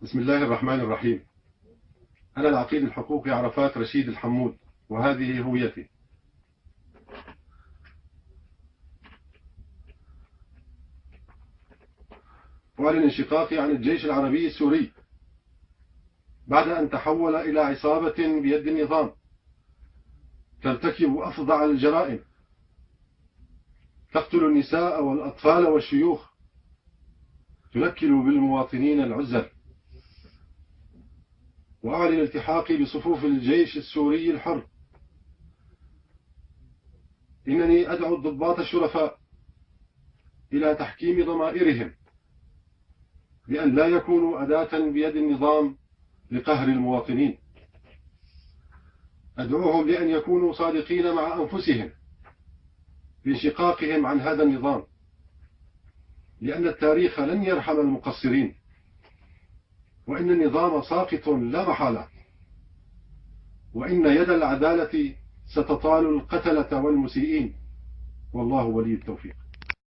بسم الله الرحمن الرحيم. أنا العقيد الحقوقي عرفات رشيد الحمود، وهذه هويتي. أعلن انشقاقي عن الجيش العربي السوري بعد أن تحول إلى عصابة بيد النظام ترتكب أفظع الجرائم، تقتل النساء والأطفال والشيوخ، تنكل بالمواطنين العزل. وأعلن التحاقي بصفوف الجيش السوري الحر. إنني أدعو الضباط الشرفاء إلى تحكيم ضمائرهم بأن لا يكونوا أداة بيد النظام لقهر المواطنين. أدعوهم لأن يكونوا صادقين مع أنفسهم في انشقاقهم عن هذا النظام، لأن التاريخ لن يرحم المقصرين، وإن النظام ساقط لا محالة، وإن يد العدالة ستطال القتلة والمسيئين، والله ولي التوفيق.